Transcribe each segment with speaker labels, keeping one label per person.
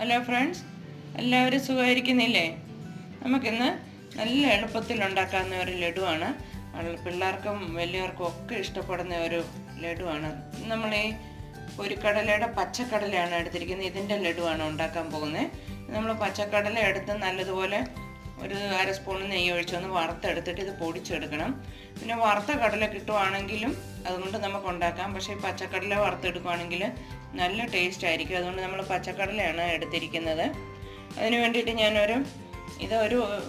Speaker 1: Hello friends, എല്ലാവരും സുഖമായിരിക്കുന്നില്ലേ? നമുക്കിന്ന് നല്ല എളുപ്പത്തിൽ ഉണ്ടാക്കാവുന്ന ഒരു ലഡുവാണ്. പിള്ളേർക്കും വലിയവർക്കും ഒക്കെ ഇഷ്ടപ്പെടുന്ന ഒരു ലഡുവാണ്. നമ്മൾ ഈ പൊരിക്കടലയുടെ പച്ചക്കടലയാണ് എടുത്തിരിക്കുന്നത്. ഇതിൻ്റെ ലഡുവാണ് ഉണ്ടാക്കാൻ പോകുന്നത്. നമ്മൾ പച്ചക്കടല എടുത്ത് നല്ലതുപോലെ ഒരു അര സ്പൂൺ നെയ്യ് ഒഴിച്ചൊന്ന് വറുത്തെടുത്തിട്ട് ഇത് പൊടിച്ചെടുക്കണം. പിന്നെ വറുത്ത കടല കിട്ടുവാണെങ്കിലും അതുകൊണ്ട് നമുക്ക് ഉണ്ടാക്കാം. പക്ഷേ പച്ചക്കടല വറുത്തെടുക്കുകയാണെങ്കിൽ നല്ല ടേസ്റ്റ് ആയിരിക്കും. അതുകൊണ്ട് നമ്മൾ പച്ചക്കടലയാണ് എടുത്തിരിക്കുന്നത്. അതിന് വേണ്ടിയിട്ട് ഞാനൊരു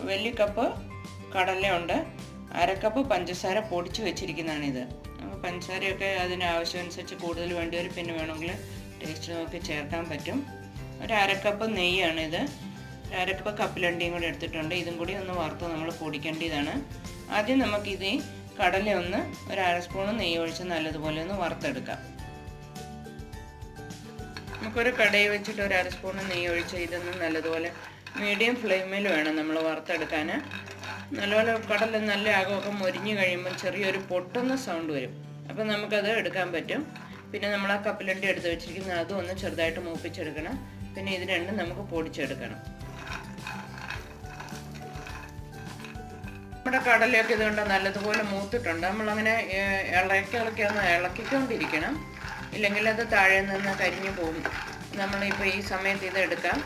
Speaker 1: വലിയ കപ്പ് കടലയുണ്ട്, അരക്കപ്പ് പഞ്ചസാര പൊടിച്ച് വെച്ചിരിക്കുന്നതാണിത്. പഞ്ചസാരയൊക്കെ അതിന് ആവശ്യമനുസരിച്ച് കൂടുതൽ വേണ്ടിവരും. പിന്നെ വേണമെങ്കിൽ ടേസ്റ്റ് നോക്കി ചേർക്കാൻ പറ്റും. ഒരു അരക്കപ്പ് നെയ്യാണിത്. അരക്കപ്പ് കപ്പലണ്ടിയും കൂടി എടുത്തിട്ടുണ്ട്. ഇതും കൂടി ഒന്ന് വറുത്ത് നമ്മൾ പൊടിക്കേണ്ടതാണ്. ആദ്യം നമുക്കിത് കടല ഒന്ന് ഒരു അര സ്പൂൺ നെയ്യ് ഒഴിച്ച് നല്ലതുപോലെ ഒന്ന് വറുത്തെടുക്കാം. നമുക്കൊരു കടയിൽ വെച്ചിട്ട് ഒരു അര സ്പൂൺ നെയ്യ് ഒഴിച്ച് ഇതൊന്ന് നല്ലതുപോലെ മീഡിയം ഫ്ലെയിമിൽ വേണം നമ്മൾ വറുത്തെടുക്കാൻ. നല്ലപോലെ കടല നല്ല ആകമൊക്കെ മൊരിഞ്ഞ് കഴിയുമ്പോൾ ചെറിയൊരു പൊട്ടുന്ന സൗണ്ട് വരും. അപ്പം നമുക്കത് എടുക്കാൻ പറ്റും. പിന്നെ നമ്മൾ ആ കപ്പലണ്ടി എടുത്ത് വെച്ചിരിക്കുന്നത് അതും ഒന്ന് ചെറുതായിട്ട് മൂപ്പിച്ചെടുക്കണം. പിന്നെ ഇത് രണ്ടും നമുക്ക് പൊടിച്ചെടുക്കണം. നമ്മുടെ കടലയൊക്കെ ഇതുകൊണ്ട് നല്ലതുപോലെ മൂത്തിട്ടുണ്ട്. നമ്മളങ്ങനെ ഒന്ന് ഇളക്കിക്കൊണ്ടിരിക്കണം, ഇല്ലെങ്കിൽ അത് താഴെ നിന്ന് കരിഞ്ഞു പോകും. നമ്മളിപ്പോൾ ഈ സമയത്ത് ഇത് എടുക്കാം.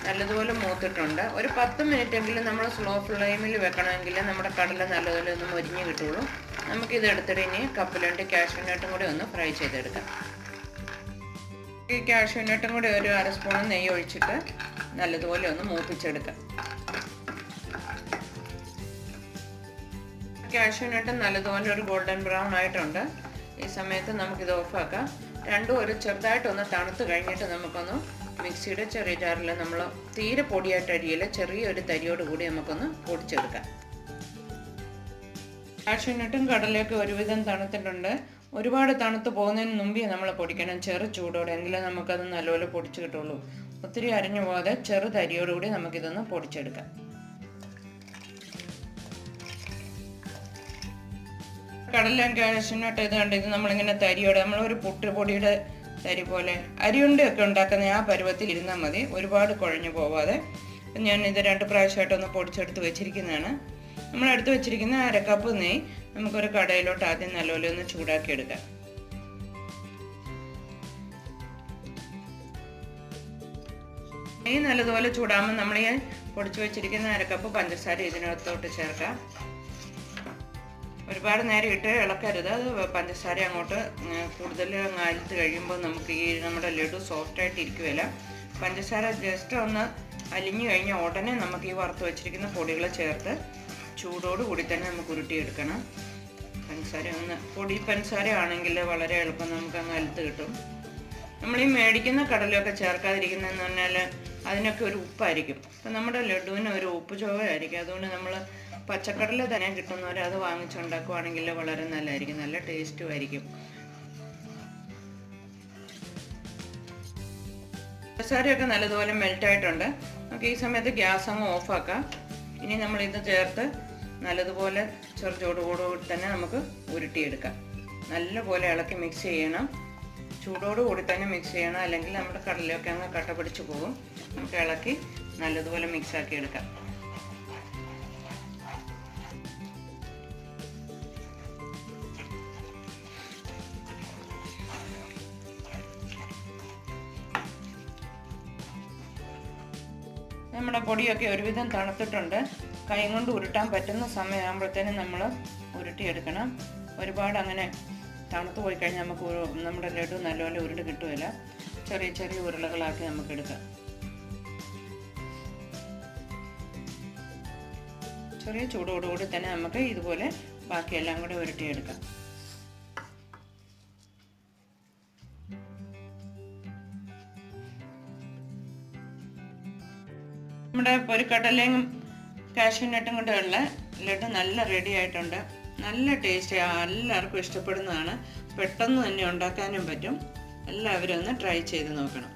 Speaker 1: നല്ലതുപോലെ മൂത്തിട്ടുണ്ട്. ഒരു 10 മിനിറ്റെങ്കിലും നമ്മൾ സ്ലോ ഫ്ലെയിമിൽ വെക്കണമെങ്കിൽ നമ്മുടെ കടല നല്ലതുപോലെ ഒന്ന് മൊരിഞ്ഞ് കിട്ടുള്ളൂ. നമുക്കിത് എടുത്തിട്ട് ഇനി കപ്പലണ്ടി കാഷ്യൂ നട്ടും കൂടി ഒന്ന് ഫ്രൈ ചെയ്തെടുക്കാം. ഈ കാഷ്യൂ നട്ടും കൂടി ഒരു അര സ്പൂൺ നെയ്യ് ഒഴിച്ചിട്ട് നല്ലതുപോലെ ഒന്ന് മൂപ്പിച്ചെടുക്കാം. കാഷ്യൂ നട്ട് നല്ലതുപോലെ ഒരു ഗോൾഡൻ ബ്രൗൺ ആയിട്ടുണ്ട്. ഈ സമയത്ത് നമുക്കിത് ഓഫാക്കാം. രണ്ടും ഒരു ചെറുതായിട്ടൊന്ന് തണുത്ത് കഴിഞ്ഞിട്ട് നമുക്കൊന്ന് മിക്സിയുടെ ചെറിയ ജാറിൽ നമ്മൾ തീരെ പൊടിയായിട്ട് അരിയില്ല, ചെറിയൊരു തരിയോട് കൂടി നമുക്കൊന്ന് പൊടിച്ചെടുക്കാം. കാഷ്യൂ നട്ടും കടലയൊക്കെ ഒരുവിധം തണുത്തിട്ടുണ്ട്. ഒരുപാട് തണുത്ത് പോകുന്നതിന് മുമ്പേ നമ്മൾ പൊടിക്കണം, ചെറു ചൂടോടെ, എങ്കിലും നമുക്കത് നല്ലപോലെ പൊടിച്ച് കിട്ടുള്ളൂ. ഒത്തിരി അരിഞ്ഞു പോകാതെ ചെറു തരിയോടുകൂടി നമുക്കിതൊന്ന് പൊടിച്ചെടുക്കാം. കടല കാഷ്യൂ നട്ട് ഇത് കണ്ട് ഇത് നമ്മളിങ്ങനെ തരിയോടെ, നമ്മളൊരു പുട്ടുപൊടിയുടെ തരി പോലെ അരിയുണ്ടയൊക്കെ ഉണ്ടാക്കുന്ന ആ പരുവത്തിൽ ഇരുന്നാൽ മതി, ഒരുപാട് കുഴഞ്ഞു പോവാതെ. ഞാൻ ഇത് 2 പ്രാവശ്യമായിട്ടൊന്ന് പൊടിച്ചെടുത്ത് വെച്ചിരിക്കുന്നതാണ്. നമ്മളെടുത്ത് വെച്ചിരിക്കുന്ന അരക്കപ്പ് നെയ്യ് നമുക്കൊരു കടയിലോട്ട് ആദ്യം നല്ലപോലെ ഒന്ന് ചൂടാക്കി എടുക്കാം. നെയ്യ് നല്ലതുപോലെ ചൂടാകുമ്പോൾ നമ്മൾ ഈ പൊടിച്ചു വെച്ചിരിക്കുന്ന അരക്കപ്പ് പഞ്ചസാര ഇതിനകത്തോട്ട് ചേർക്കാം. ഒരുപാട് നേരം ഇട്ട് ഇളക്കരുത്. അത് പഞ്ചസാര അങ്ങോട്ട് കൂടുതൽ അലുത്ത് കഴിയുമ്പോൾ നമുക്ക് ഈ നമ്മുടെ ലഡു സോഫ്റ്റായിട്ട് ഇരിക്കുകയില്ല. പഞ്ചസാര ജസ്റ്റ് ഒന്ന് അലിഞ്ഞു കഴിഞ്ഞാൽ ഉടനെ നമുക്ക് ഈ വറുത്ത് വെച്ചിരിക്കുന്ന പൊടികൾ ചേർത്ത് ചൂടോട് കൂടി തന്നെ നമുക്ക് ഉരുട്ടിയെടുക്കണം. പൊടി പഞ്ചസാര ആണെങ്കിൽ വളരെ എളുപ്പം നമുക്ക് അങ്ങ് അലുത്ത് കിട്ടും. നമ്മൾ ഈ മേടിക്കുന്ന കടലയൊക്കെ ചേർക്കാതിരിക്കുന്നതെന്ന് പറഞ്ഞാൽ അതിനൊക്കെ ഒരു ഉപ്പായിരിക്കും. അപ്പം നമ്മുടെ ലഡുവിന് ഒരു ഉപ്പ് ചുവയായിരിക്കും. അതുകൊണ്ട് നമ്മൾ പച്ചക്കടല തന്നെ കിട്ടുന്നവർ അത് വാങ്ങിച്ചുണ്ടാക്കുവാണെങ്കിൽ വളരെ നല്ലതായിരിക്കും, നല്ല ടേസ്റ്റും ആയിരിക്കും. പഞ്ചസാരയൊക്കെ നല്ലതുപോലെ മെൽറ്റായിട്ടുണ്ട്. നമുക്ക് ഈ സമയത്ത് ഗ്യാസ് അങ്ങ് ഓഫാക്കാം. ഇനി നമ്മളിത് ചേർത്ത് നല്ലതുപോലെ ചൂടോടുകൂടി തന്നെ നമുക്ക് ഉരുട്ടിയെടുക്കാം. നല്ലപോലെ ഇളക്കി മിക്സ് ചെയ്യണം. ചൂടോടുകൂടി തന്നെ മിക്സ് ചെയ്യണം, അല്ലെങ്കിൽ നമ്മുടെ കടലയൊക്കെ അങ്ങ് കട്ട പിടിച്ച് പോകും. നമുക്ക് ഇളക്കി നല്ലതുപോലെ മിക്സാക്കി എടുക്കാം. നമ്മുടെ പൊടിയൊക്കെ ഒരുവിധം തണുത്തിട്ടുണ്ട്. കൈ കൊണ്ട് ഉരുട്ടാൻ പറ്റുന്ന സമയമാകുമ്പോഴത്തേനും നമ്മൾ ഉരുട്ടിയെടുക്കണം. ഒരുപാട് അങ്ങനെ തണുത്ത് പോയി കഴിഞ്ഞാൽ നമുക്ക് നമ്മുടെ ലഡു നല്ലപോലെ ഉരുണ്ട് കിട്ടുകയില്ല. ചെറിയ ചെറിയ ഉരുളകളാക്കി നമുക്ക് എടുക്കാം. ചെറിയ ചൂടോടുകൂടി തന്നെ നമുക്ക് ഇതുപോലെ ബാക്കിയെല്ലാം കൂടെ ഉരുട്ടിയെടുക്കാം. നമ്മുടെ പൊരിക്കടലയും കാഷ്യൂ നട്ടും കൊണ്ടുള്ള ലഡു നല്ല റെഡി ആയിട്ടുണ്ട്. നല്ല ടേസ്റ്റ്, എല്ലാവർക്കും ഇഷ്ടപ്പെടുന്നതാണ്. പെട്ടെന്ന് തന്നെ ഉണ്ടാക്കാനും പറ്റും. എല്ലാവരും ഒന്ന് ട്രൈ ചെയ്ത് നോക്കണം.